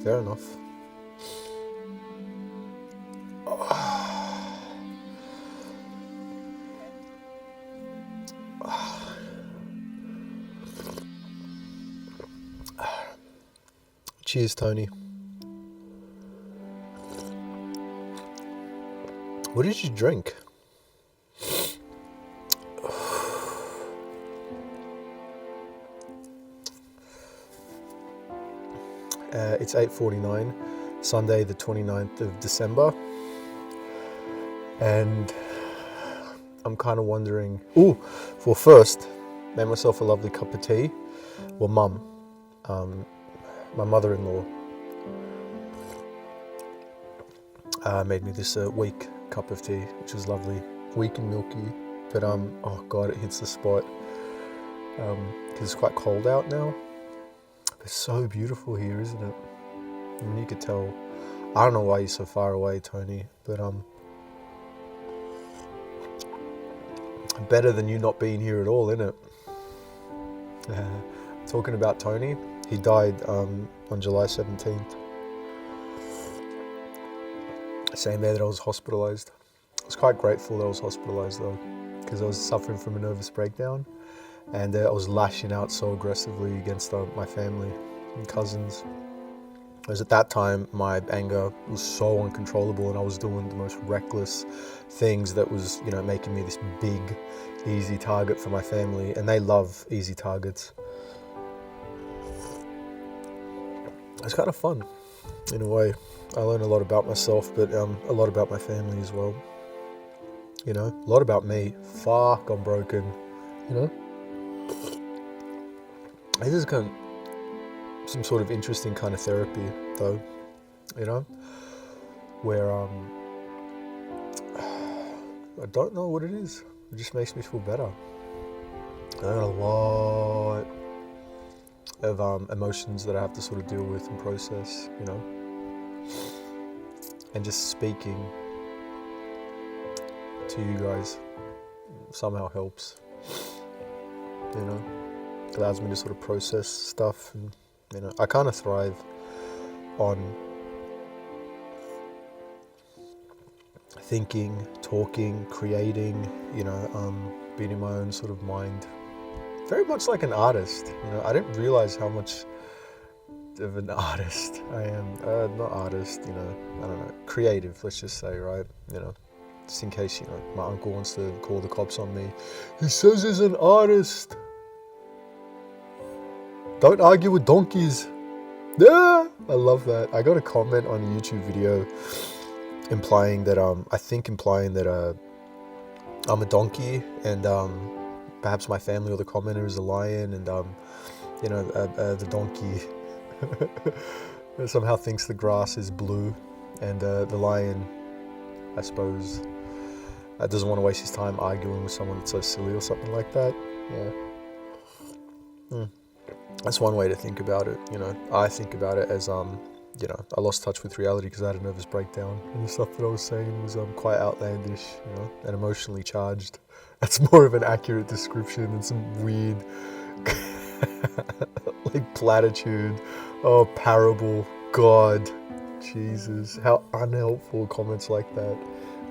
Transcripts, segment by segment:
fair enough. Cheers, Tony. What did you drink? It's 8:49, Sunday the 29th of December. And I'm kind of wondering... Well, first, made myself a lovely cup of tea. Well, Mum, my mother-in-law, made me this weak cup of tea, which was lovely. Weak and milky, but oh God, it hits the spot. Because it's quite cold out now. It's so beautiful here, isn't it? I mean, you could tell. I don't know why you're so far away, Tony, but better than you not being here at all, isn't it? Talking about Tony, he died on July 17th. Same day that I was hospitalised. I was quite grateful that I was hospitalised though, because I was suffering from a nervous breakdown, and I was lashing out so aggressively against my family and cousins. Because at that time, my anger was so uncontrollable, and I was doing the most reckless things that was, making me this big, easy target for my family, and they love easy targets. It's kind of fun, in a way. I learned a lot about myself, but a lot about my family as well. A lot about me. Fuck, I'm broken. This is kind of some sort of interesting kind of therapy, though. Where I don't know what it is. It just makes me feel better. I got a lot of emotions that I have to sort of deal with and process, and just speaking to you guys somehow helps, allows me to sort of process stuff, and I kind of thrive on thinking, talking, creating, being in my own sort of mind. Very much like an artist, I didn't realize how much of an artist I am. Not artist, I don't know, creative, let's just say, right? Just in case, my uncle wants to call the cops on me. He says he's an artist. Don't argue with donkeys. Yeah, I love that. I got a comment on a YouTube video implying that I'm a donkey, and perhaps my family or the commenter is a lion, and the donkey somehow thinks the grass is blue, and the lion, I suppose, doesn't want to waste his time arguing with someone that's so silly or something like that. Yeah. That's one way to think about it. I think about it as I lost touch with reality because I had a nervous breakdown, and the stuff that I was saying was quite outlandish, and emotionally charged. That's more of an accurate description than some weird like platitude. Oh, parable. God, Jesus, how unhelpful comments like that.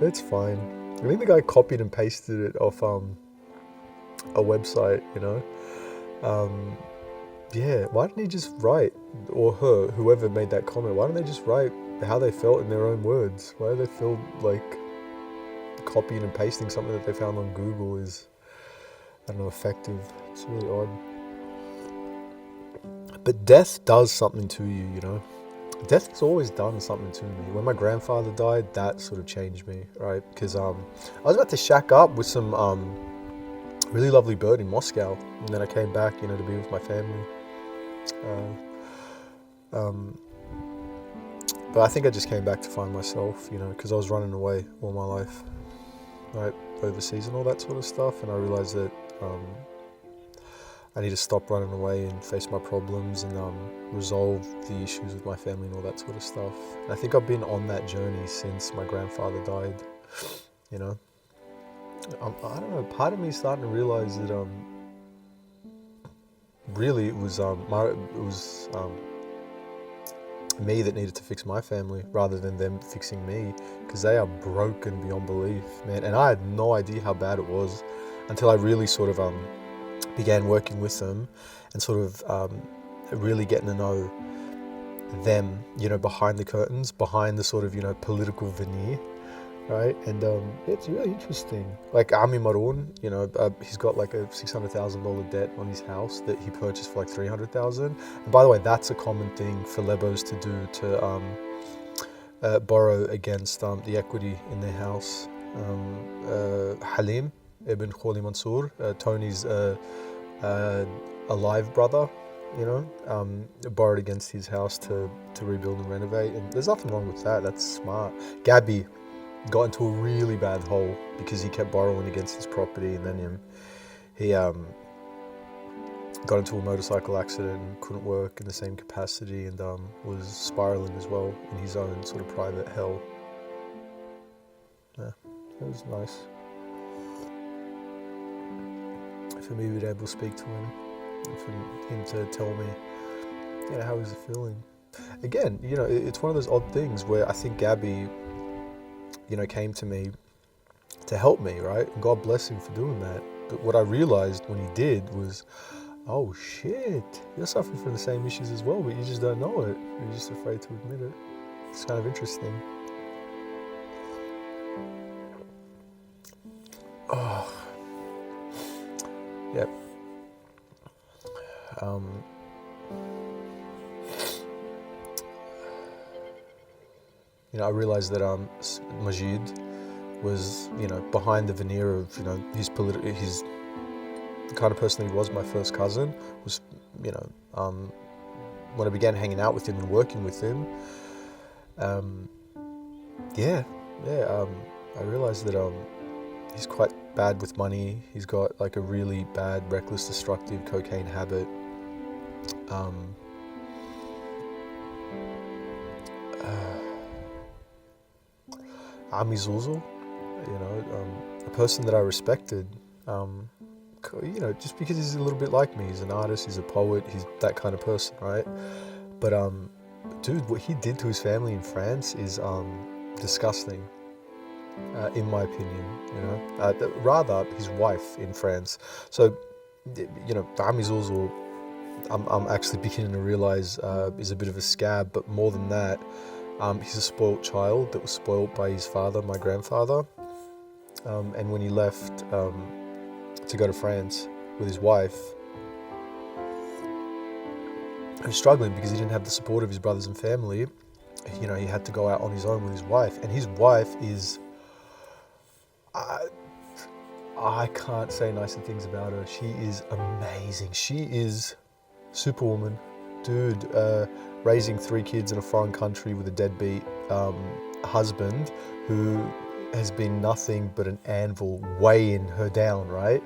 It's fine. I think the guy copied and pasted it off a website, yeah, why didn't he just write, or her, whoever made that comment, why don't they just write how they felt in their own words? Why do they feel like copying and pasting something that they found on Google is, I don't know, effective? It's really odd. But death does something to you, Death has always done something to me. When my grandfather died, that sort of changed me, right? Because I was about to shack up with some really lovely bird in Moscow, and then I came back, to be with my family. But I think I just came back to find myself, because I was running away all my life, right, overseas and all that sort of stuff, and I realized that I need to stop running away and face my problems and resolve the issues with my family and all that sort of stuff. And I think I've been on that journey since my grandfather died, I don't know, part of me is starting to realize that really it was me that needed to fix my family rather than them fixing me, because they are broken beyond belief, man. And I had no idea how bad it was until I really sort of began working with them and sort of really getting to know them, behind the curtains, behind the sort of, political veneer, right? And it's really interesting. Like Ami Maroon, he's got like a $600,000 debt on his house that he purchased for like $300,000. And by the way, that's a common thing for Lebos to do, to borrow against the equity in their house. Halim ibn Kholi Mansour, Tony's alive brother, borrowed against his house to rebuild and renovate. And there's nothing wrong with that. That's smart. Gabbie got into a really bad hole because he kept borrowing against his property, and then he got into a motorcycle accident and couldn't work in the same capacity, and was spiraling as well in his own sort of private hell. Yeah, it was nice for me to be able to speak to him, and for him to tell me, how he's feeling. Again, it's one of those odd things where I think Gabbie, came to me to help me, right? And God bless him for doing that. But what I realized when he did was, oh shit, you're suffering from the same issues as well, but you just don't know it. You're just afraid to admit it. It's kind of interesting. Oh, yeah. I realized that Majid was, behind the veneer of, his the kind of person he was. My first cousin was, when I began hanging out with him and working with him, I realized that he's quite bad with money. He's got like a really bad, reckless, destructive cocaine habit. Ami Zuzu, a person that I respected, just because he's a little bit like me. He's an artist, he's a poet, he's that kind of person, right? But dude, what he did to his family in France is disgusting, in my opinion. Rather his wife in France. So, Ami Zuzu, I'm actually beginning to realize is a bit of a scab, but more than that, he's a spoilt child that was spoilt by his father, my grandfather. And when he left to go to France with his wife, he was struggling because he didn't have the support of his brothers and family. He had to go out on his own with his wife. And his wife is... I can't say nicer things about her. She is amazing. She is superwoman. Dude, raising 3 kids in a foreign country with a deadbeat husband who has been nothing but an anvil weighing her down, right?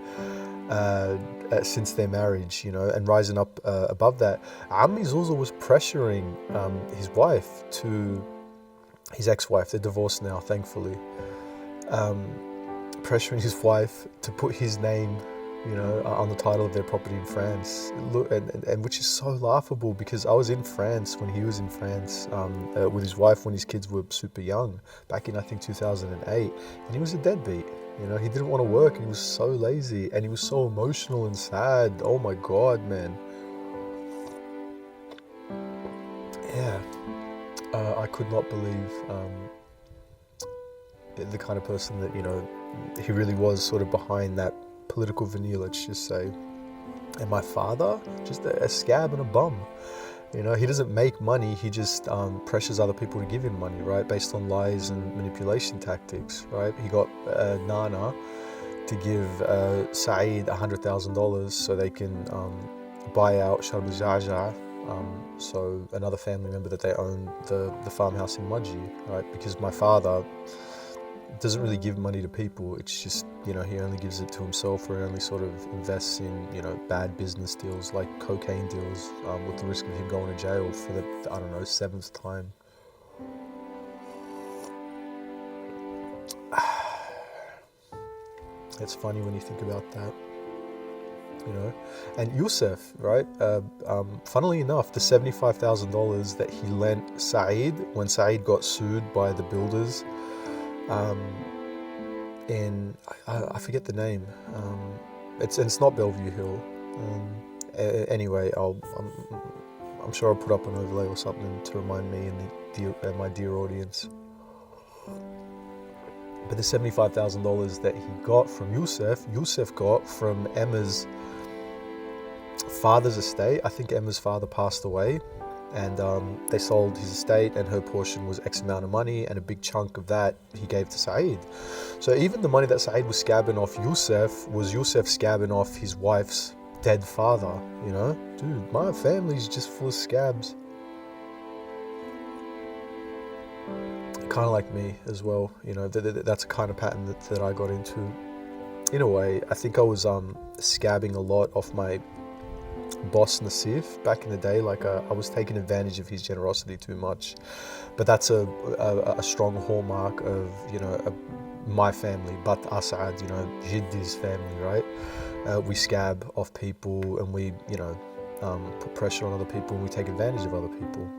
Since their marriage, and rising up above that. Ami Zuzu was pressuring his wife his ex-wife, they're divorced now, thankfully, pressuring his wife to put his name on the title of their property in France. Look, and which is so laughable, because I was in France when he was in France with his wife when his kids were super young, back in I think 2008, and he was a deadbeat. He didn't want to work, and he was so lazy, and he was so emotional and sad. Oh my God, man. Yeah, I could not believe the kind of person that he really was, sort of behind that political veneer, let's just say. And my father, just a scab and a bum. He doesn't make money, he just pressures other people to give him money, right? Based on lies and manipulation tactics, right? He got Nana to give Saeed $100,000 so they can buy out Sharm el-Jaja, so another family member that they own the farmhouse in Mudgee, right? Because my father doesn't really give money to people. It's just, he only gives it to himself, or he only sort of invests in, bad business deals like cocaine deals, with the risk of him going to jail for the, 7th time. It's funny when you think about that. you know. And Yusuf, right? Funnily enough, the $75,000 that he lent Saeed when Saeed got sued by the builders, in I forget the name. It's not Bellevue Hill. Anyway, I'm sure I'll put up an overlay or something to remind me and my dear audience. But the $75,000 that he got from Yusuf got from Emma's father's estate. I think Emma's father passed away, and they sold his estate, and her portion was X amount of money, and a big chunk of that he gave to Saeed. So even the money that Saeed was scabbing off Yusuf was Yusuf scabbing off his wife's dead father, you know? Dude, my family's just full of scabs. Kind of like me as well, you know, that's a kind of pattern that I got into. In a way, I think I was scabbing a lot off my boss Nassif back in the day. Like I was taking advantage of his generosity too much. But that's a strong hallmark of, you know, my family, but Asad, you know, Jiddi's family, right? We scab off people, and we, you know, put pressure on other people, and we take advantage of other people,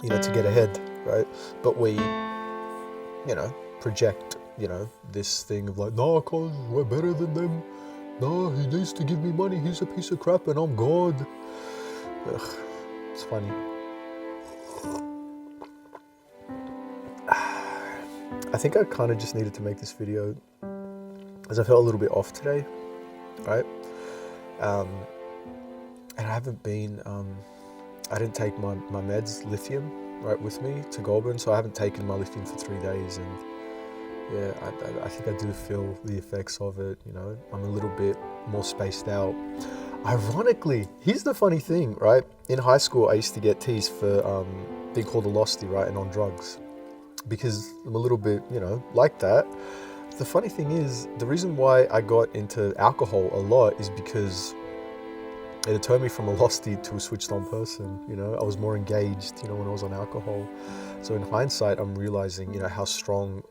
you know, to get ahead, right? But we, you know, project, you know, this thing of like, no, cause we're better than them. No, he needs to give me money. He's a piece of crap, and I'm God. Ugh, it's funny. I think I kind of just needed to make this video as I felt a little bit off today, right? And I haven't been, I didn't take my meds, lithium, right, with me to Goulburn, so I haven't taken my lithium for 3 days, and yeah, I think I do feel the effects of it, you know. I'm a little bit more spaced out. Ironically, here's the funny thing, right? In high school, I used to get teased for being called a losty, right, and on drugs, because I'm a little bit, you know, like that. The funny thing is, the reason why I got into alcohol a lot is because it had turned me from a losty to a switched on person, you know. I was more engaged, you know, when I was on alcohol. So in hindsight, I'm realizing, you know, how strong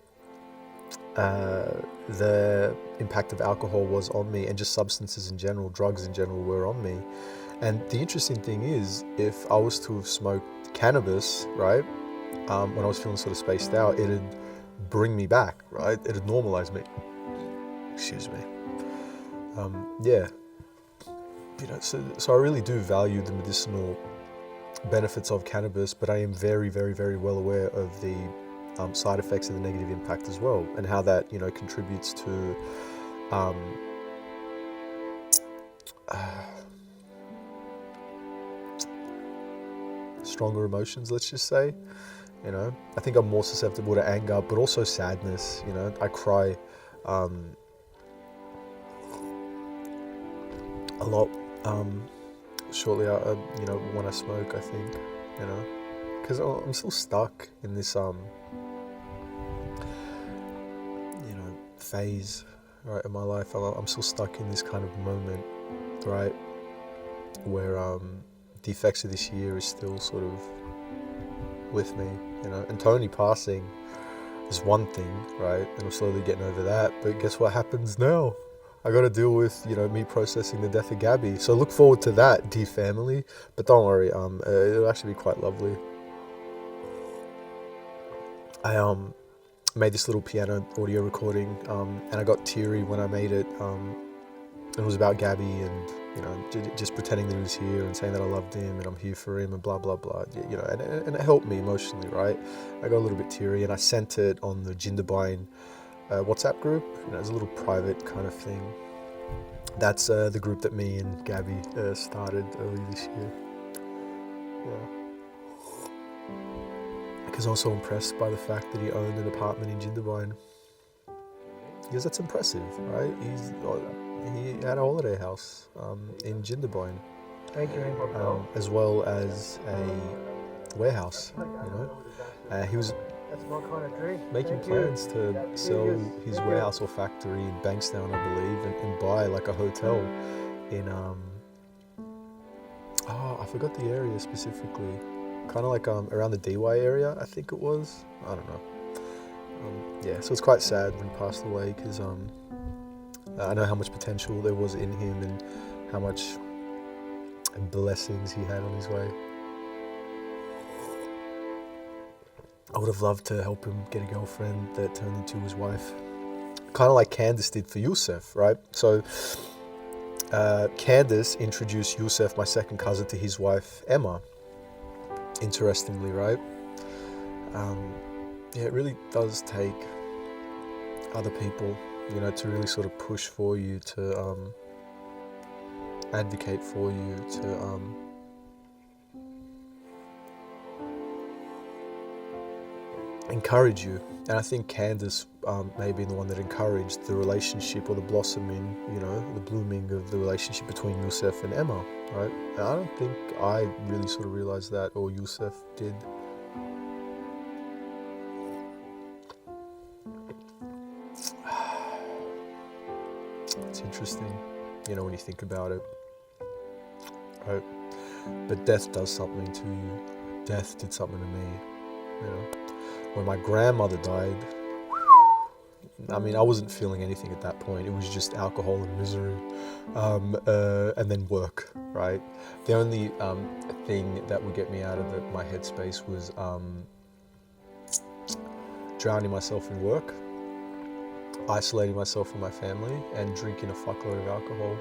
the impact of alcohol was on me, and just substances in general, drugs in general, were on me. And the interesting thing is, if I was to have smoked cannabis, right, when I was feeling sort of spaced out, it'd bring me back, right? It'd normalize me. Excuse me. Yeah. You know, so I really do value the medicinal benefits of cannabis, but I am very, very, very well aware of the side effects and the negative impact as well, and how that, you know, contributes to stronger emotions, let's just say. You know, I think I'm more susceptible to anger, but also sadness. You know, I cry a lot shortly, you know, when I smoke, I think, you know, because I'm still stuck in this, you know, phase, right, in my life. I'm still stuck in this kind of moment, right, where the effects of this year is still sort of with me, you know. And Tony passing is one thing, right, and I'm slowly getting over that, but guess what happens now? I got to deal with, you know, me processing the death of Gabbie. So look forward to that, dear family. But don't worry, it'll actually be quite lovely. I made this little piano audio recording, and I got teary when I made it. It was about Gabbie, and, you know, just pretending that he was here and saying that I loved him and I'm here for him and blah blah blah. You know, and it helped me emotionally, right? I got a little bit teary, and I sent it on the Jindabyne WhatsApp group. You know, it's a little private kind of thing. That's the group that me and Gabbie started early this year. Yeah. Because I was so impressed by the fact that he owned an apartment in Jindabyne. Because that's impressive, right? He had a holiday house in Jindabyne, as well as a warehouse. You know, he was making plans to sell his warehouse or factory in Bankstown, I believe, and buy like a hotel in I forgot the area specifically, kind of like around the DY area, I think it was. I don't know. Yeah, so it's quite sad when he passed away, because I know how much potential there was in him and how much blessings he had on his way. I would have loved to help him get a girlfriend that turned into his wife. Kind of like Candace did for Yusuf, right? So Candace introduced Yusuf, my second cousin, to his wife, Emma. Interestingly, right? Yeah, it really does take other people, you know, to really sort of push for you, to advocate for you, to encourage you. And I think Candace may have been the one that encouraged the relationship, or the blossoming, you know, the blooming of the relationship between Yusuf and Emma, right? And I don't think I really sort of realized that, or Yusuf did. It's interesting, you know, when you think about it, right? But death does something to you. Death did something to me, you know. When my grandmother died, I mean, I wasn't feeling anything at that point. It was just alcohol and misery, and then work, right? The only thing that would get me out of my headspace was drowning myself in work, isolating myself from my family, and drinking a fuckload of alcohol.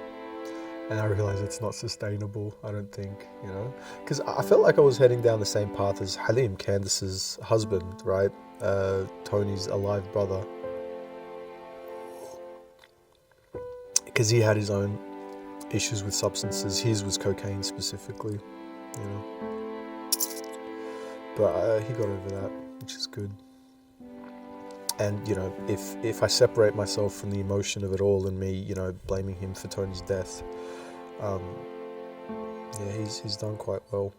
And I realized it's not sustainable, I don't think, you know? Because I felt like I was heading down the same path as Halim, Candace's husband, right? Tony's alive brother. Because he had his own issues with substances. His was cocaine specifically, you know? But he got over that, which is good. And, you know, if I separate myself from the emotion of it all and me, you know, blaming him for Tony's death, yeah, he's done quite well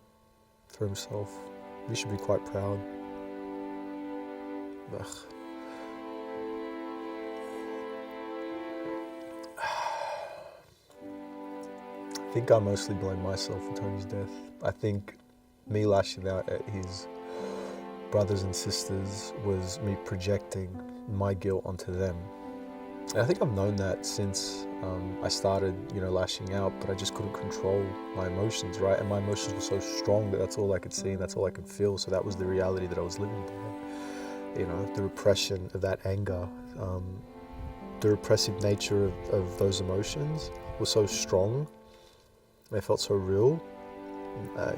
for himself. We should be quite proud. Ugh. I think I mostly blame myself for Tony's death. I think me lashing out at his brothers and sisters was me projecting my guilt onto them. And I think I've known that since I started, you know, lashing out, but I just couldn't control my emotions, right? And my emotions were so strong that that's all I could see and that's all I could feel. So that was the reality that I was living by. You know, the repression of that anger, the repressive nature of those emotions was so strong. They felt so real,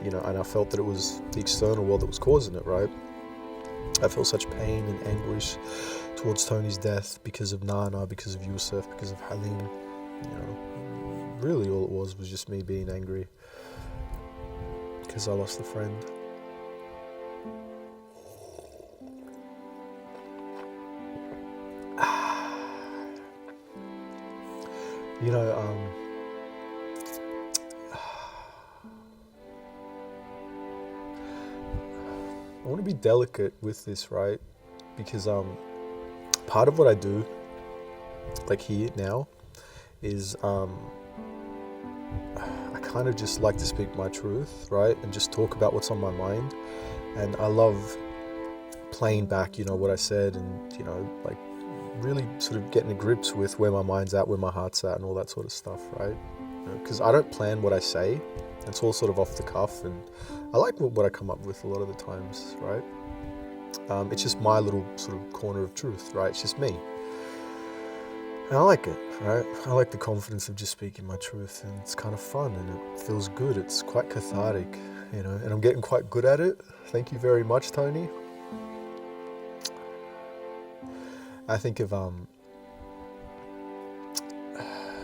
you know, and I felt that it was the external world that was causing it, right? I felt such pain and anguish towards Tony's death because of Nana, because of Yusuf, because of Halim. You know, really all it was just me being angry because I lost a friend. You know, I want to be delicate with this, right? Because part of what I do, like here now, is I kind of just like to speak my truth, right? And just talk about what's on my mind. And I love playing back, you know, what I said, and, you know, like really sort of getting to grips with where my mind's at, where my heart's at, and all that sort of stuff, right? Because I don't plan what I say. It's all sort of off the cuff, and I like what I come up with a lot of the times, right? It's just my little sort of corner of truth, right? It's just me. And I like it, right? I like the confidence of just speaking my truth, and it's kind of fun, and it feels good. It's quite cathartic, you know, and I'm getting quite good at it. Thank you very much, Tony. I think of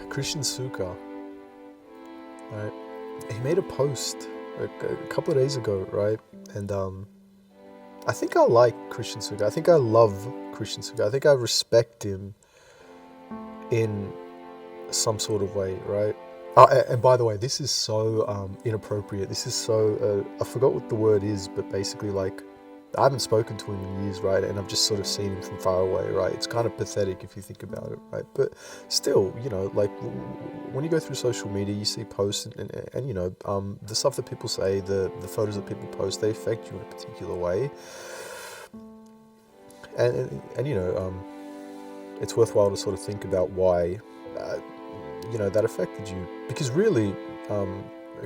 Christian Sukkah, right? He made a post a couple of days ago, right? And I think I like Christian Sukkah. I think I love Christian Sukkah. I think I respect him in some sort of way, right? And by the way, this is so inappropriate. This is so, I forgot what the word is, but basically like, I haven't spoken to him in years, right? And I've just sort of seen him from far away, right? It's kind of pathetic if you think about it, right? But still, you know, like when you go through social media, you see posts and you know, the stuff that people say, the photos that people post, they affect you in a particular way. And you know, it's worthwhile to sort of think about why that affected you, because really,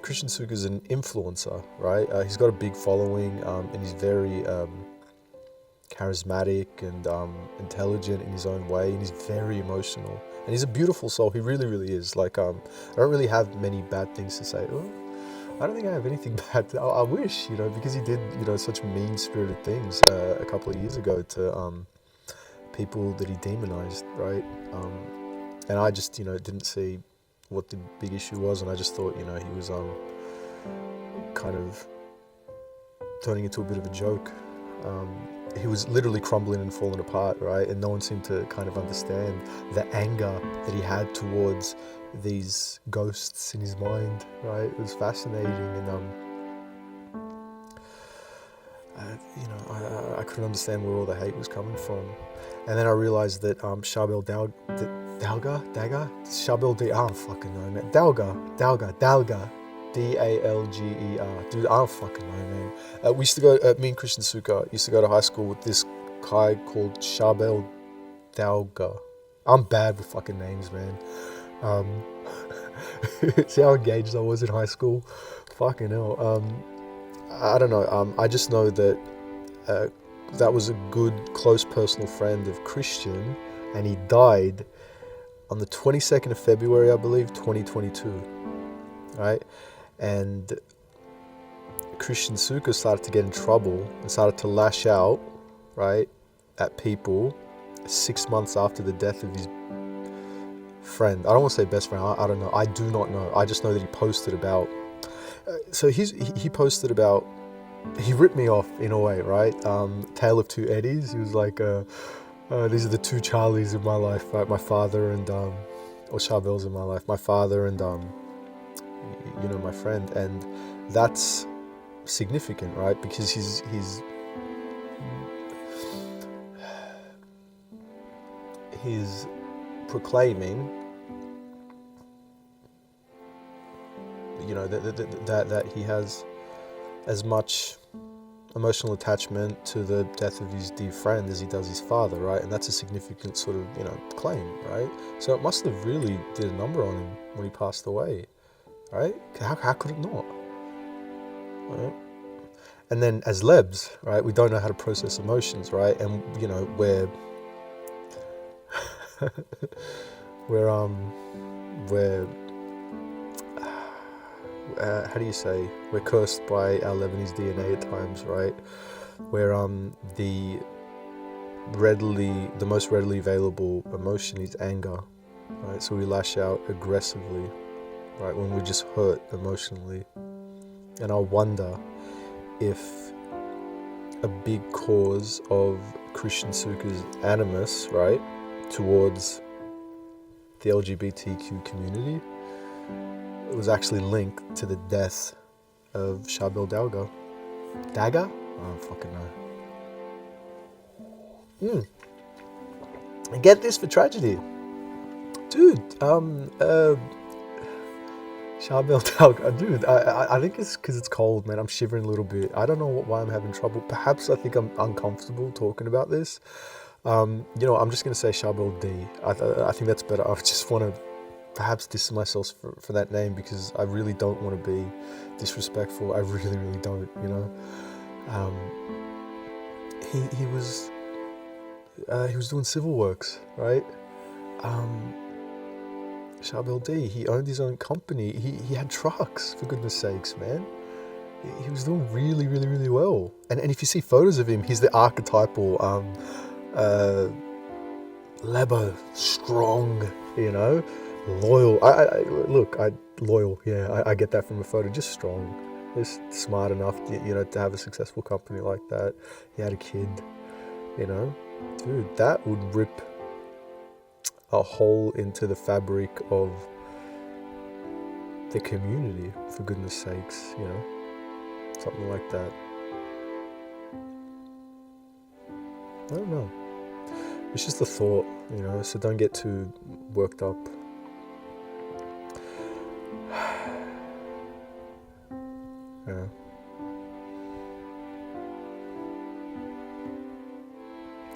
Christian Suka is an influencer, right? He's got a big following, and he's very charismatic and intelligent in his own way, and he's very emotional, and he's a beautiful soul. He really, really is. Like, I don't really have many bad things to say. Oh, I don't think I have anything bad. I wish, because he did, such mean-spirited things a couple of years ago to people that he demonized, right? And I just, didn't see what the big issue was, and I just thought, he was kind of turning into a bit of a joke. He was literally crumbling and falling apart, right? And no one seemed to kind of understand the anger that he had towards these ghosts in his mind, right? It was fascinating, and I couldn't understand where all the hate was coming from. And then I realized that Charbel Dalger, I don't fucking know, man. Dalger, D-A-L-G-E-R. Dude, I don't fucking know, man. We used to go, me and Christian Suka used to go to high school with this guy called Charbel Dalger. I'm bad with fucking names, man. See how engaged I was in high school? Fucking hell. I don't know. I just know that that was a good, close personal friend of Christian, and he died on the 22nd of February, I believe, 2022, right? And Christian Suka started to get in trouble and started to lash out, right, at people 6 months after the death of his friend. I don't want to say best friend. I don't know. I do not know. I just know that he posted about. He posted about. He ripped me off in a way, right? Tale of Two Eddies. He was like, these are the two Charlies in my life, right? My father and or Charbel's in my life. My father and my friend, and that's significant, right? Because he's proclaiming, that he has as much emotional attachment to the death of his dear friend as he does his father, right? And that's a significant sort of, claim, right? So it must have really did a number on him when he passed away, right? How could it not? Right? And then as Lebs, right, we don't know how to process emotions, right? And, we're how do you say, we're cursed by our Lebanese DNA at times, right? Where the most readily available emotion is anger, right? So we lash out aggressively, right, when we're just hurt emotionally. And I wonder if a big cause of Christian Suka's animus, right, towards the LGBTQ community, it was actually linked to the death of Charbel Dalger. Dagger? I don't fucking know. And get this for tragedy. Dude, Charbel Dalger, dude, I think it's because it's cold, man. I'm shivering a little bit. I don't know why I'm having trouble. Perhaps I think I'm uncomfortable talking about this. I'm just going to say Charbel D. I think that's better. I just want to perhaps distance myself for that name, because I really don't want to be disrespectful. I really, really don't, He was doing civil works, right? Charbel D, he owned his own company. He had trucks, for goodness sakes, man. He was doing really, really, really well. And if you see photos of him, he's the archetypal Lebo, strong, loyal. Loyal. Yeah, I get that from a photo. Just strong, just smart enough, to have a successful company like that. He had a kid, dude. That would rip a hole into the fabric of the community. For goodness sakes, something like that. I don't know. It's just a thought, so don't get too worked up. Yeah.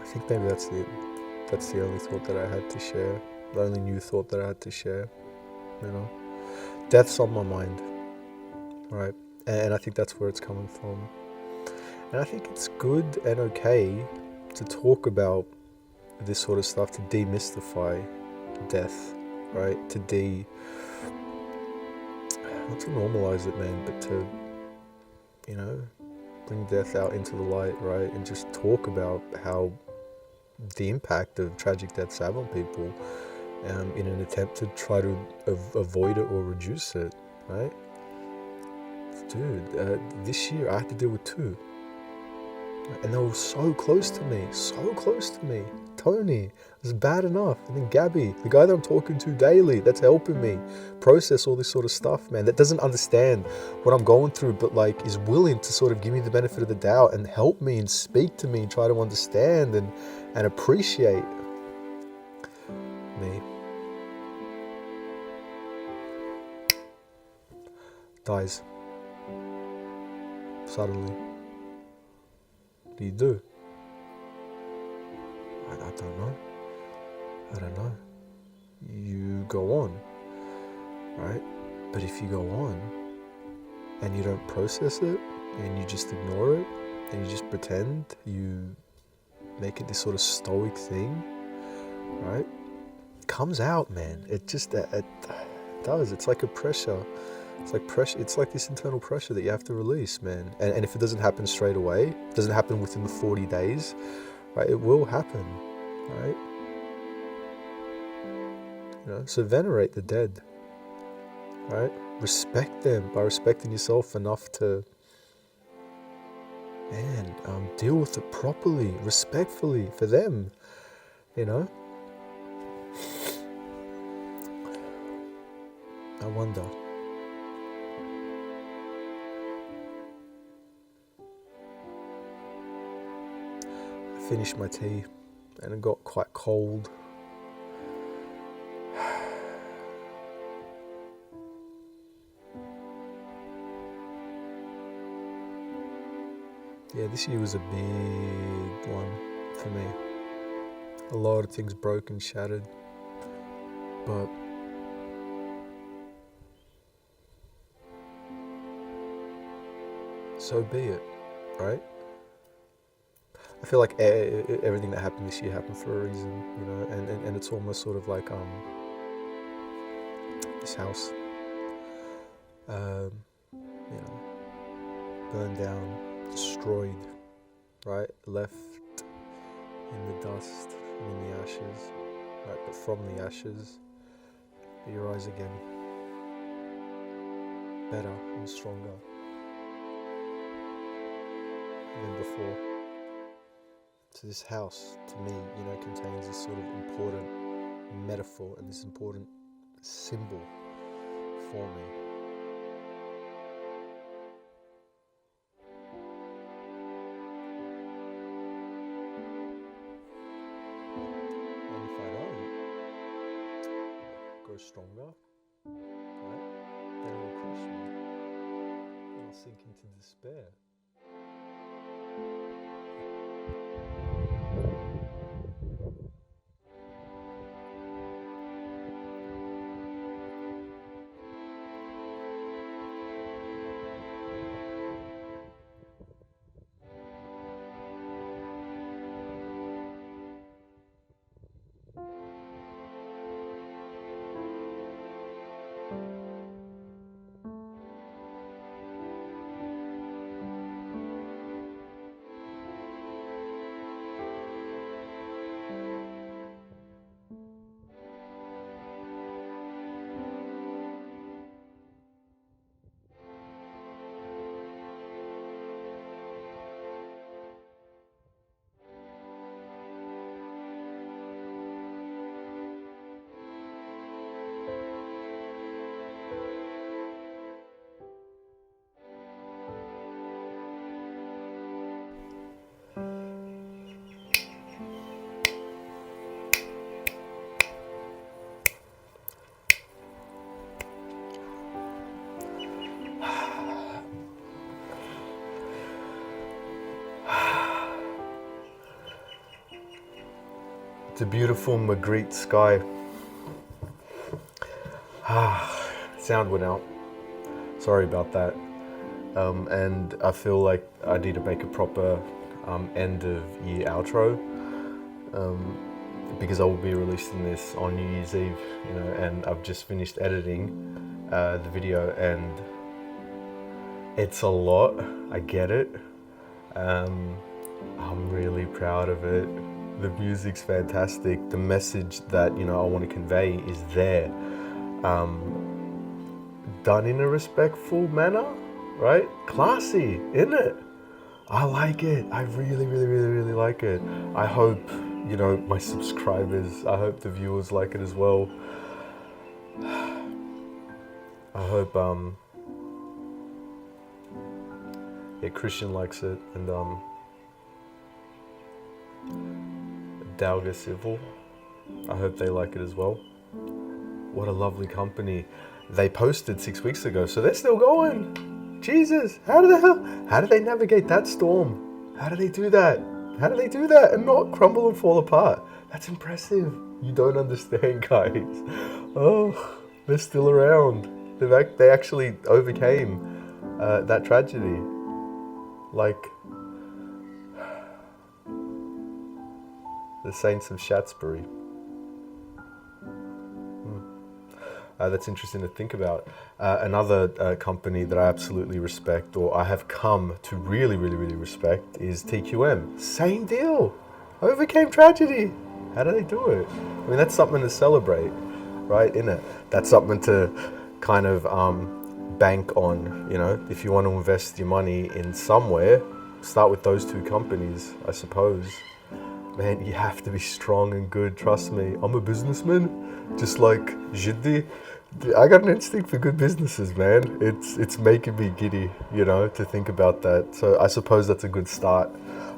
I think maybe that's the only thought that I had to share. the only new thought that I had to share. Death's on my mind, right? And I think that's where it's coming from. And I think it's good and okay to talk about this sort of stuff, to demystify death, right? Not to normalize it, man, but to, bring death out into the light, right? And just talk about how the impact of tragic deaths have on people, in an attempt to try to avoid it or reduce it, right? Dude, this year I had to deal with 2. And they were so close to me. Tony, it was bad enough. And then Gabbie, the guy that I'm talking to daily, that's helping me process all this sort of stuff, man. That doesn't understand what I'm going through, but like is willing to sort of give me the benefit of the doubt and help me and speak to me and try to understand and appreciate me. Dies. Suddenly. What do you do? I don't know. You go on, right? But if you go on and you don't process it and you just ignore it and you just pretend, you make it this sort of stoic thing, right? It comes out, man. It just it does. It's like a pressure. It's like pressure. It's like this internal pressure that you have to release, man. And if it doesn't happen straight away, it doesn't happen within the 40 days, right? It will happen, right? So venerate the dead, right? Respect them by respecting yourself enough to, deal with it properly, respectfully for them, I wonder. I finished my tea and it got quite cold. Yeah, this year was a big one for me. A lot of things broke and shattered, but so be it, right? I feel like everything that happened this year happened for a reason, and it's almost sort of like this house, burned down, destroyed, right? Left in the dust and in the ashes, right? But from the ashes, you rise again, better and stronger than before. So this house, to me, contains this sort of important metaphor and this important symbol for me. And if I don't grow stronger, right, then it will crush me. And I'll sink into despair. It's a beautiful Magritte sky Sound went out. Sorry about that. And I feel like I need to make a proper end of year outro, because I will be releasing this on New Year's Eve, and I've just finished editing the video, and it's a lot. I get it. I'm really proud of it. The music's fantastic. The message that I want to convey is there, done in a respectful manner, right? Classy, isn't it? I like it. I really, really, really, really like it. I hope my subscribers, I hope the viewers like it as well. I hope Christian likes it, and Dalger Civil, I hope they like it as well. What a lovely company. They posted 6 weeks ago, so they're still going. Jesus, how do they navigate that storm? How do they do that? How do they do that and not crumble and fall apart? That's impressive. You don't understand, guys. Oh, they're still around. They actually overcame that tragedy. Like the Saints of Shaftesbury. That's interesting to think about. Another company that I absolutely respect, or I have come to really, really, really respect, is TQM. Same deal. Overcame tragedy. How do they do it? I mean, that's something to celebrate, right? Innit? That's something to kind of bank on. If you want to invest your money in somewhere, start with those two companies, I suppose. Man, you have to be strong and good, trust me. I'm a businessman, just like Jiddi. I got an instinct for good businesses, man. It's making me giddy, to think about that. So I suppose that's a good start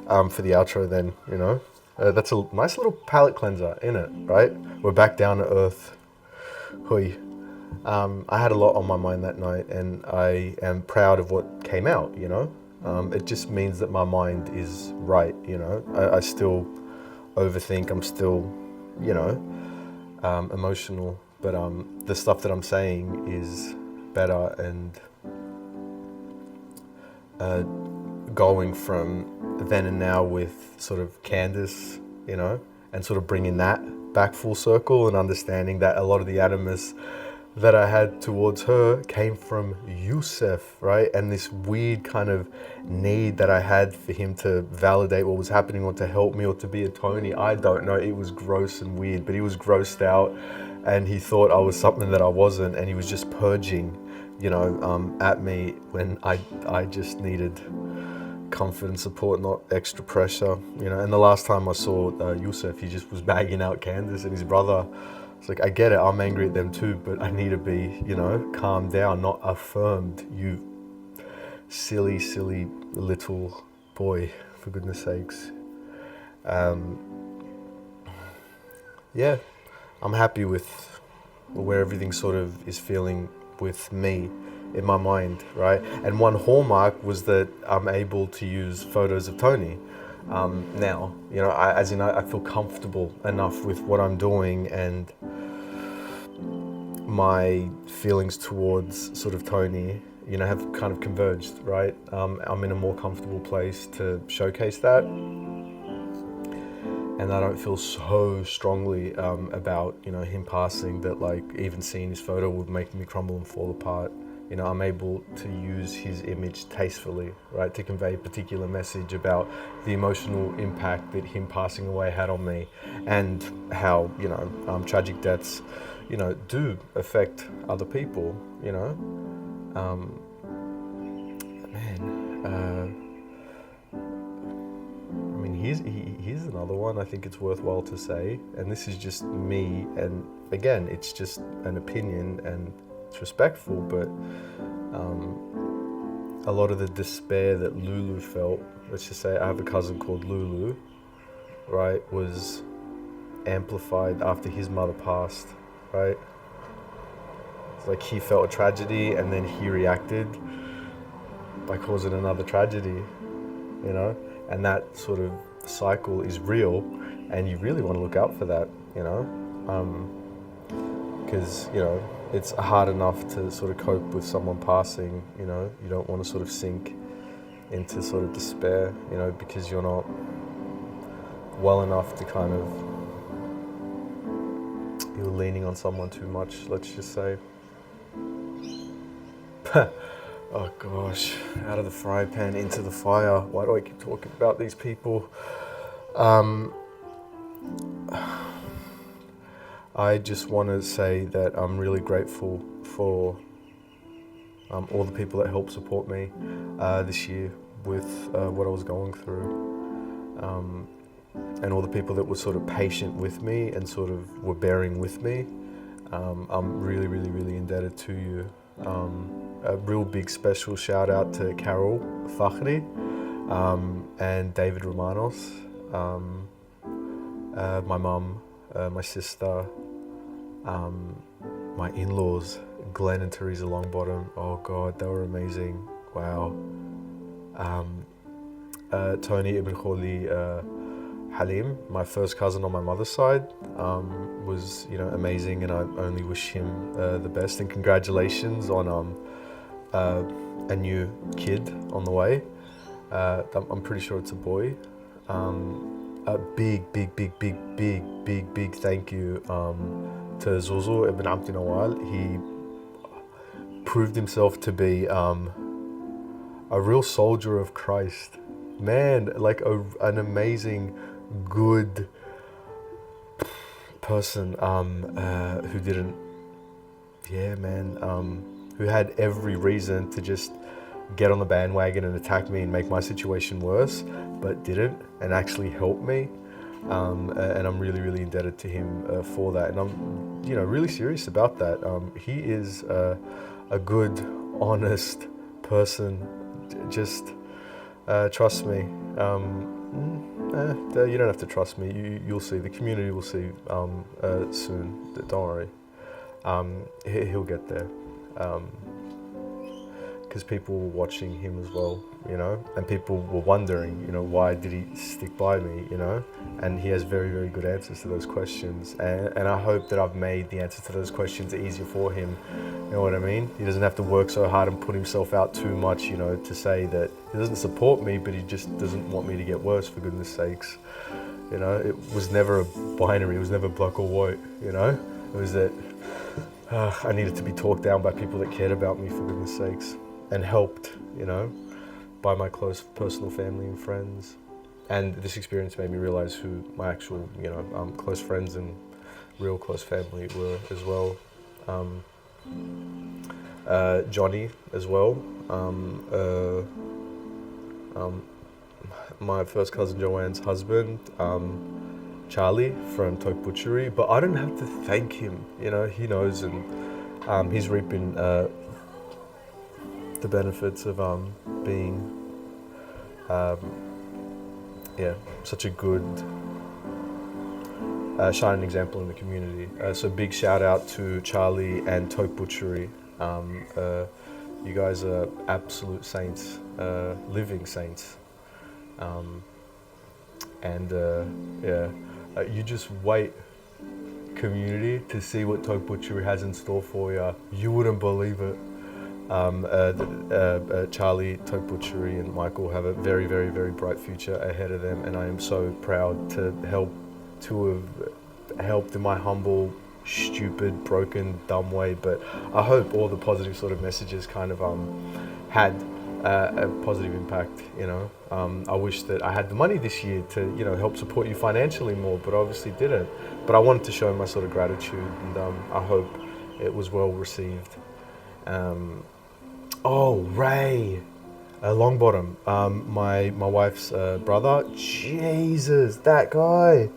for the outro then, That's a nice little palate cleanser, innit, right? We're back down to earth. Hui. I had a lot on my mind that night, and I am proud of what came out, It just means that my mind is right, I still overthink, I'm still, emotional, but the stuff that I'm saying is better, and going from then and now with sort of Candace, and sort of bringing that back full circle, and understanding that a lot of the animus that I had towards her came from Yusuf, right? And this weird kind of need that I had for him to validate what was happening, or to help me, or to be a Tony. I don't know, it was gross and weird, but he was grossed out, and he thought I was something that I wasn't, and he was just purging, at me when I just needed comfort and support, not extra pressure, And the last time I saw Yusuf, he just was bagging out Candace and his brother. It's like, I get it, I'm angry at them too, but I need to be, calmed down, not affirmed. You silly, silly little boy, for goodness sakes. Yeah, I'm happy with where everything sort of is feeling with me in my mind, right? And one hallmark was that I'm able to use photos of Tony. Now, I feel comfortable enough with what I'm doing, and my feelings towards sort of Tony, have kind of converged, right? I'm in a more comfortable place to showcase that, and I don't feel so strongly about, him passing that, like, even seeing his photo would make me crumble and fall apart. I'm able to use his image tastefully, right, to convey a particular message about the emotional impact that him passing away had on me, and how, tragic deaths, do affect other people, Here's another one I think it's worthwhile to say, and this is just me, and again, it's just an opinion, and it's respectful, but a lot of the despair that Lulu felt, let's just say I have a cousin called Lulu, right, was amplified after his mother passed, right? It's like he felt a tragedy, and then he reacted by causing another tragedy, and that sort of cycle is real, and you really want to look out for that, because it's hard enough to sort of cope with someone passing, you know. You don't want to sort of sink into sort of despair, you know, because you're not well enough to kind of, you're leaning on someone too much, let's just say. Oh gosh, out of the frying pan into the fire. Why do I keep talking about these people? I just want to say that I'm really grateful for all the people that helped support me this year with what I was going through, and all the people that were sort of patient with me and sort of were bearing with me. I'm really, really, really indebted to you. A real big special shout out to Carol Fakhri and David Romanos, my mum, my sister, my in-laws, Glenn and Teresa Longbottom. Oh God, they were amazing. Wow. Tony Ibn Kholi Halim, my first cousin on my mother's side, was, you know, amazing, and I only wish him the best, and congratulations on a new kid on the way. I'm pretty sure it's a boy. A big thank you to Zuzu Ibn Abdi Nawal. He proved himself to be a real soldier of Christ. Man, like an amazing, good person who didn't, who had every reason to just get on the bandwagon and attack me and make my situation worse, but didn't, and actually helped me. And I'm really, really indebted to him for that. And I'm, you know, really serious about that. He is a good, honest person. Just trust me. You don't have to trust me. You'll see. The community will see soon. Don't worry. He'll get there. Because people were watching him as well, you know, and people were wondering, you know, why did he stick by me, you know, and he has very, very good answers to those questions, and I hope that I've made the answers to those questions easier for him, you know what I mean? He doesn't have to work so hard and put himself out too much, you know, to say that he doesn't support me, but he just doesn't want me to get worse, for goodness sakes, you know. It was never a binary, it was never black or white, you know. It was that I needed to be talked down by people that cared about me, for goodness sakes. And helped, you know, by my close personal family and friends. And this experience made me realize who my actual, you know, close friends and real close family were as well. Johnny as well. My first cousin Joanne's husband, Charlie from Toke Butchery. But I don't have to thank him, you know, he knows, and he's reaping the benefits of being such a good shining example in the community. So big shout out to Charlie and Toke Butchery. You guys are absolute saints, living saints. You just wait, community, to see what Toke Butchery has in store for you. You wouldn't believe it. Charlie, Toke Butchery and Michael have a very, very, very bright future ahead of them, and I am so proud to have helped in my humble, stupid, broken, dumb way. But I hope all the positive sort of messages kind of had a positive impact, you know. I wish that I had the money this year to, you know, help support you financially more, but obviously didn't. But I wanted to show my sort of gratitude, and I hope it was well received. Ray Longbottom, my wife's brother. Jesus, that guy.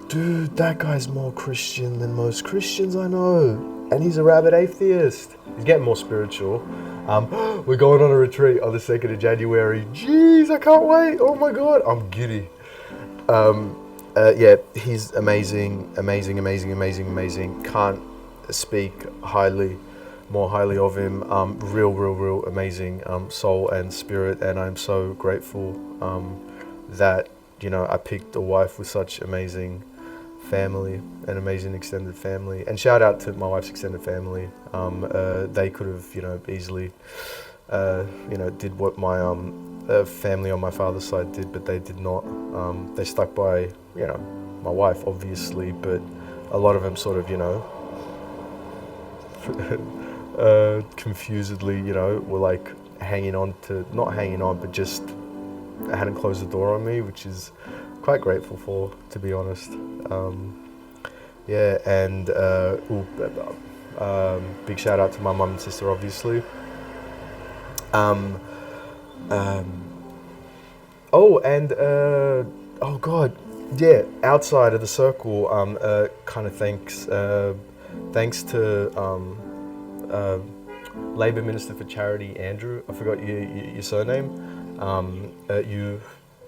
Dude, that guy's more Christian than most Christians I know. And he's a rabid atheist. He's getting more spiritual. We're going on a retreat on the 2nd of January. Jeez, I can't wait. Oh my God, I'm giddy. He's amazing. Can't speak more highly of him. Real amazing soul and spirit, and I'm so grateful that, you know, I picked a wife with such amazing family, an amazing extended family, and shout out to my wife's extended family. They could have, easily, did what my family on my father's side did, but they did not. They stuck by, my wife, obviously, but a lot of them sort of, confusedly, were like hanging on to, not hanging on, but just hadn't closed the door on me, which is quite grateful for, to be honest. And big shout out to my mum and sister, obviously. Outside of the circle, kind of thanks to Labour Minister for Charity, Andrew. I forgot your surname. You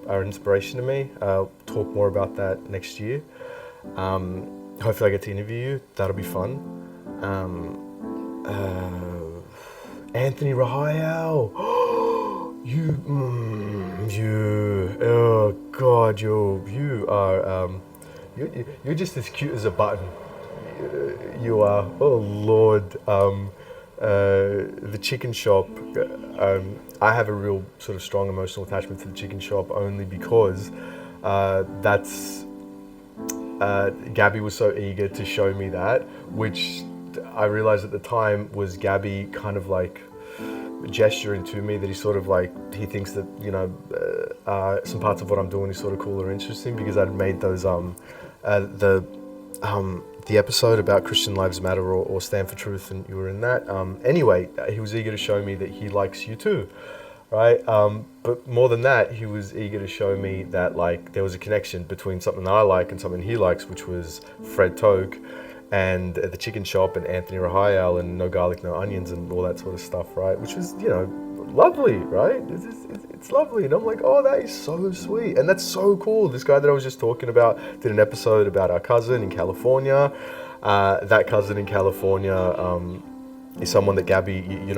are an inspiration to me. I'll talk more about that next year. Hopefully I get to interview you. That'll be fun. Anthony Rahayal. You are, you're just as cute as a button. You are, oh Lord. The chicken shop, I have a real sort of strong emotional attachment to the chicken shop, only because Gabbie was so eager to show me that, which I realized at the time was Gabbie kind of like gesturing to me that he sort of like, he thinks that, some parts of what I'm doing is sort of cool or interesting, because I'd made those, the episode about Christian Lives Matter or Stand for Truth, and you were in that. Anyway, he was eager to show me that he likes you too, right? But more than that, he was eager to show me that like there was a connection between something that I like and something he likes, which was Fred Toke and the chicken shop and Anthony Rahayal and no garlic, no onions and all that sort of stuff, right? Which was, lovely, right? It's lovely. And I'm like, oh, that is so sweet. And that's so cool. This guy that I was just talking about did an episode about our cousin in California. That cousin in California is someone that Gabbie,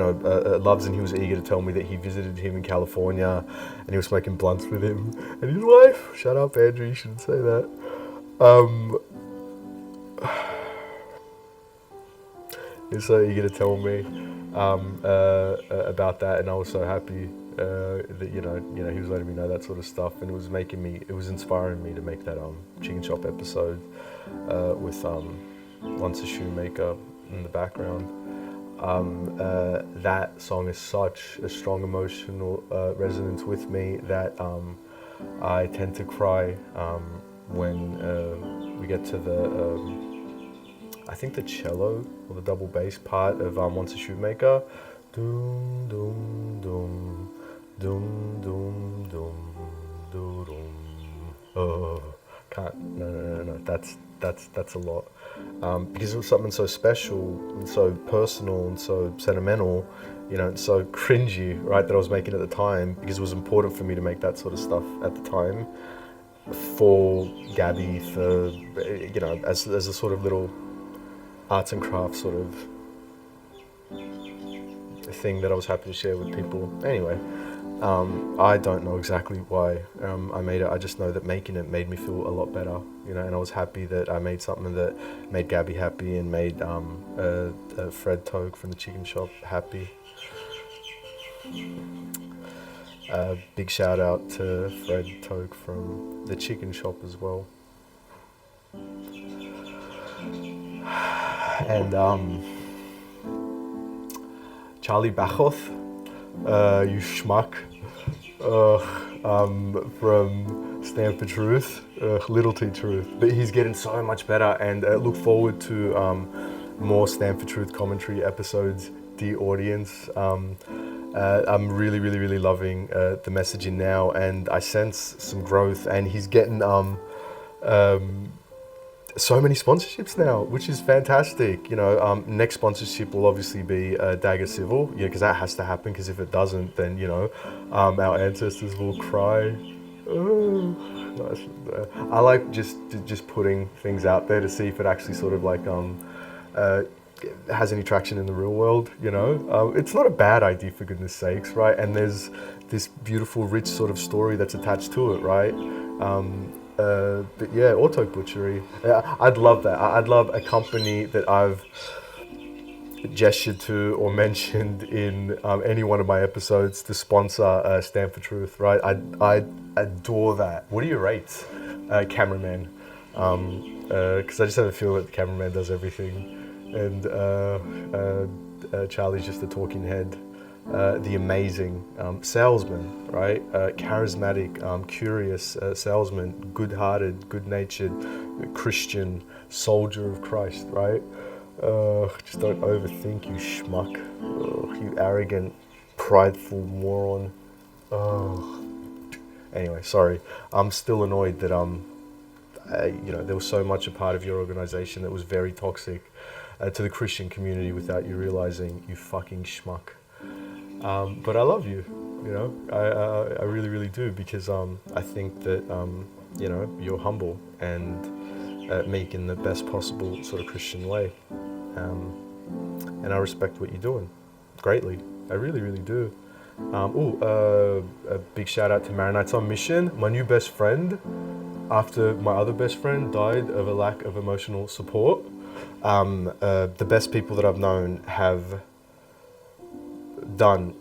loves, and he was eager to tell me that he visited him in California and he was smoking blunts with him and his wife. Shut up, Andrew, you shouldn't say that. He was so eager to tell me about that, and I was so happy that he was letting me know that sort of stuff, and it was inspiring me to make that chicken shop episode with Once a Shoemaker in the background. That song is such a strong emotional resonance with me that I tend to cry when we get to the I think the cello or the double bass part of Once a Shoemaker. Doom, doom, doom, doom, doom, doom, doom, doom. Oh, can't. No. That's a lot. Because it was something so special and so personal and so sentimental, and so cringy, right, that I was making at the time, because it was important for me to make that sort of stuff at the time for Gabbie, for, as a sort of little arts and crafts sort of thing that I was happy to share with people. Anyway, I don't know exactly why I made it. I just know that making it made me feel a lot better, and I was happy that I made something that made Gabbie happy and made Fred Toke from the chicken shop happy. Big shout out to Fred Toke from the chicken shop as well. And Charlie Bachoth, you schmuck, from Stand for Truth, Little T Truth. But he's getting so much better, and look forward to more Stand for Truth commentary episodes, dear audience. I'm really, really, really loving the messaging now, and I sense some growth, and he's getting so many sponsorships now, which is fantastic. Next sponsorship will obviously be Dalger Civil, because that has to happen, because if it doesn't, then our ancestors will cry. I like just putting things out there to see if it actually sort of like has any traction in the real world. It's not a bad idea, for goodness sakes, right? And there's this beautiful, rich sort of story that's attached to it, right? but yeah, auto butchery. I'd love that. I'd love a company that I've gestured to or mentioned in any one of my episodes to sponsor Stand for Truth, right? I adore that. What do you rate cameraman? Because I just have a feel that the cameraman does everything, and Charlie's just a talking head. The amazing salesman, right? Charismatic, curious salesman, good-hearted, good-natured, Christian, soldier of Christ, right? Just don't overthink, you schmuck. You arrogant, prideful moron. Anyway, sorry. I'm still annoyed that there was so much a part of your organization that was very toxic to the Christian community without you realizing, you fucking schmuck. But I love you, I really, really do, because I think that, you're humble and meek in the best possible sort of Christian way. And I respect what you're doing greatly. I really, really do. A big shout out to Maronites on Mission, my new best friend, after my other best friend died of a lack of emotional support. The best people that I've known have done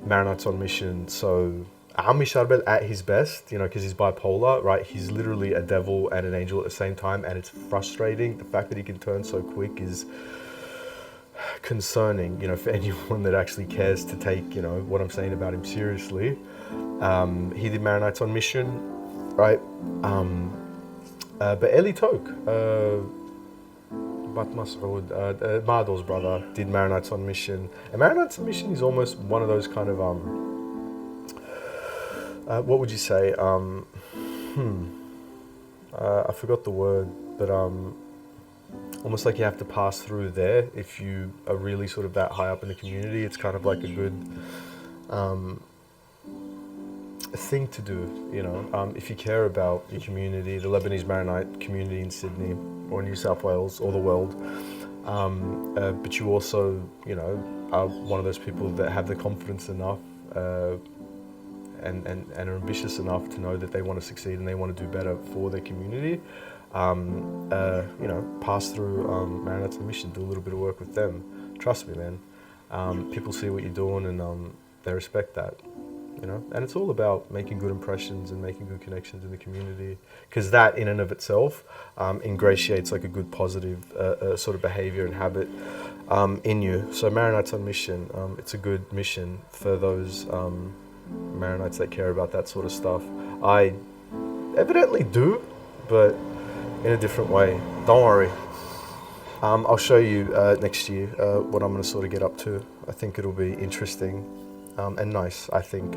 Maronites on Mission. So Ami Sharbel at his best, because he's bipolar, right? He's literally a devil and an angel at the same time, and it's frustrating. The fact that he can turn so quick is concerning, for anyone that actually cares to take, what I'm saying about him seriously. He did Maronites on Mission, right? But Eli Tok, Bat Masoud, Mardo's brother, did Maronites on Mission. And Maronites on Mission is almost one of those kind of, what would you say? I forgot the word, but almost like you have to pass through there if you are really sort of that high up in the community. It's kind of like a good thing to do, if you care about your community, the Lebanese Maronite community in Sydney or New South Wales or the world. But you also, are one of those people that have the confidence enough and are ambitious enough to know that they want to succeed and they want to do better for their community. Pass through Maronites on Mission, do a little bit of work with them. Trust me, man. People see what you're doing and they respect that, And it's all about making good impressions and making good connections in the community, because that in and of itself ingratiates like a good positive sort of behavior and habit in you. So Maronites on Mission, it's a good mission for those Maronites that care about that sort of stuff. I evidently do, but in a different way. Don't worry. I'll show you next year what I'm going to sort of get up to. I think it'll be interesting and nice, I think.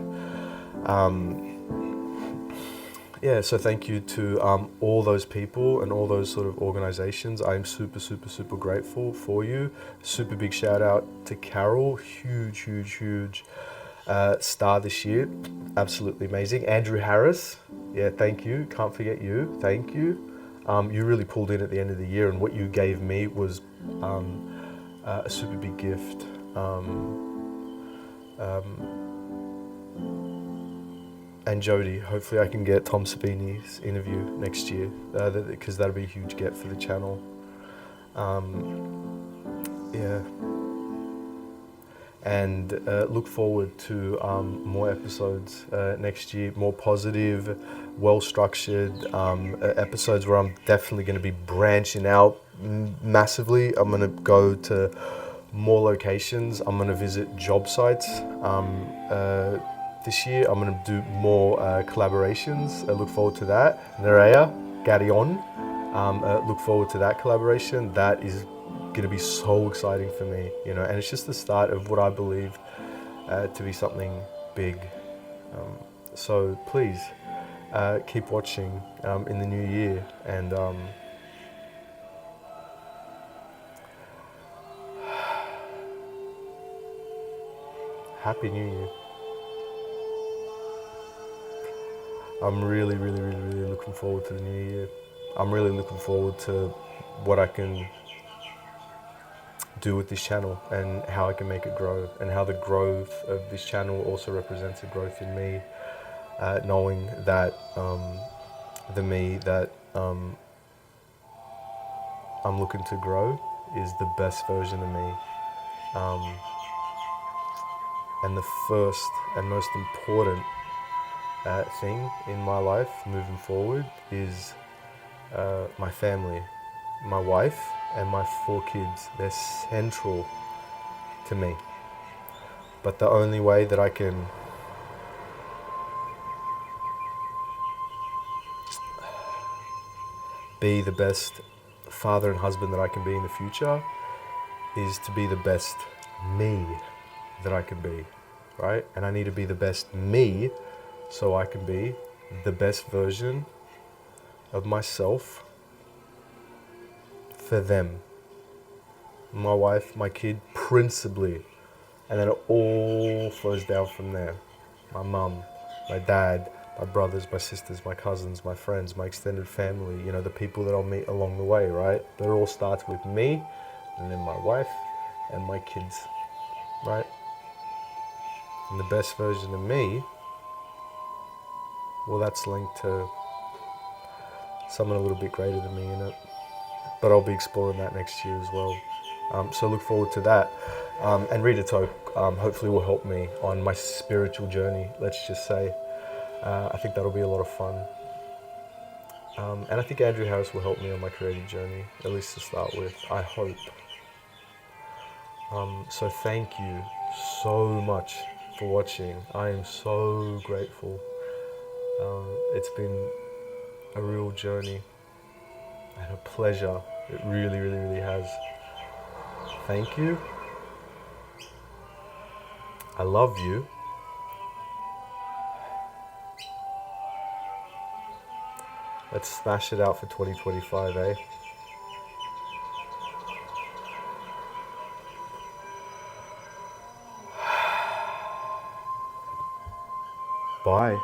So thank you to all those people and all those sort of organizations. I'm super, super, super grateful for you. Super big shout out to Carol. Huge star this year. Absolutely amazing. Andrew Harris. Yeah, thank you. Can't forget you. Thank you. You really pulled in at the end of the year, and what you gave me was a super big gift. And Jody, hopefully I can get Tom Savini's interview next year, because that'll be a huge get for the channel. And look forward to more episodes next year, more positive, well-structured episodes where I'm definitely going to be branching out massively. I'm going to go to more locations. I'm going to visit job sites this year. I'm going to do more collaborations. I look forward to that. Nerea, Gadion, look forward to that collaboration. That is going to be so exciting for me, and it's just the start of what I believe to be something big. So please keep watching in the new year, and Happy New Year. I'm really looking forward to the new year. I'm really looking forward to what I can do with this channel and how I can make it grow, and how the growth of this channel also represents a growth in me, knowing that the me that I'm looking to grow is the best version of me. And the first and most important thing in my life moving forward is my family, my wife and my 4 kids. They're central to me. But the only way that I can be the best father and husband that I can be in the future is to be the best me that I can be, right? And I need to be the best me so I can be the best version of myself for them. My wife, my kid, principally. And then it all flows down from there. My mum, my dad, my brothers, my sisters, my cousins, my friends, my extended family, you know, the people that I'll meet along the way, right? But it all starts with me, and then my wife and my kids, right? And the best version of me, well, that's linked to someone a little bit greater than me in it. But I'll be exploring that next year as well. So look forward to that. And Rita Toke hopefully will help me on my spiritual journey, let's just say. I think that'll be a lot of fun. And I think Andrew Harris will help me on my creative journey, at least to start with, I hope. So thank you so much for watching. I am so grateful. It's been a real journey and a pleasure. It really, really, really has. Thank you. I love you. Let's smash it out for 2025, eh? Bye.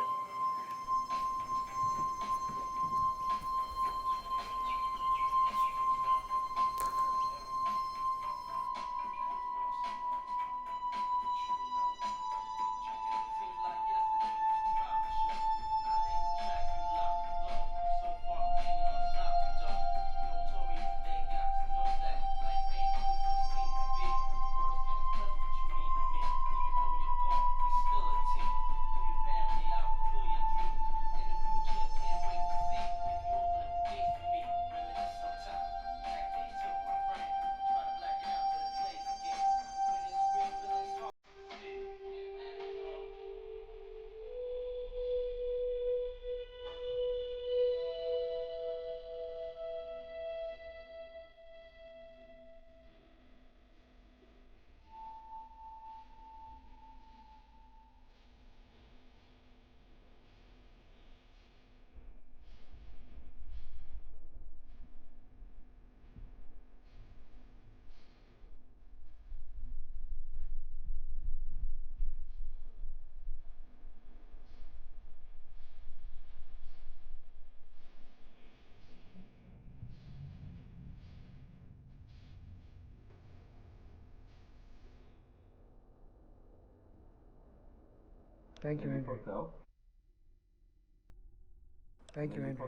Thank you, Andrew. Thank you, Andrew.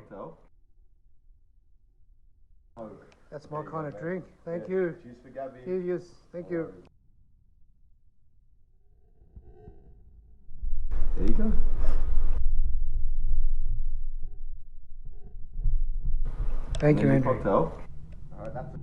That's my kind of drink. Thank you. Cheers for Gabbie. Cheers. Thank you. There you go. Thank you, Andrew. Cocktail. All right, that's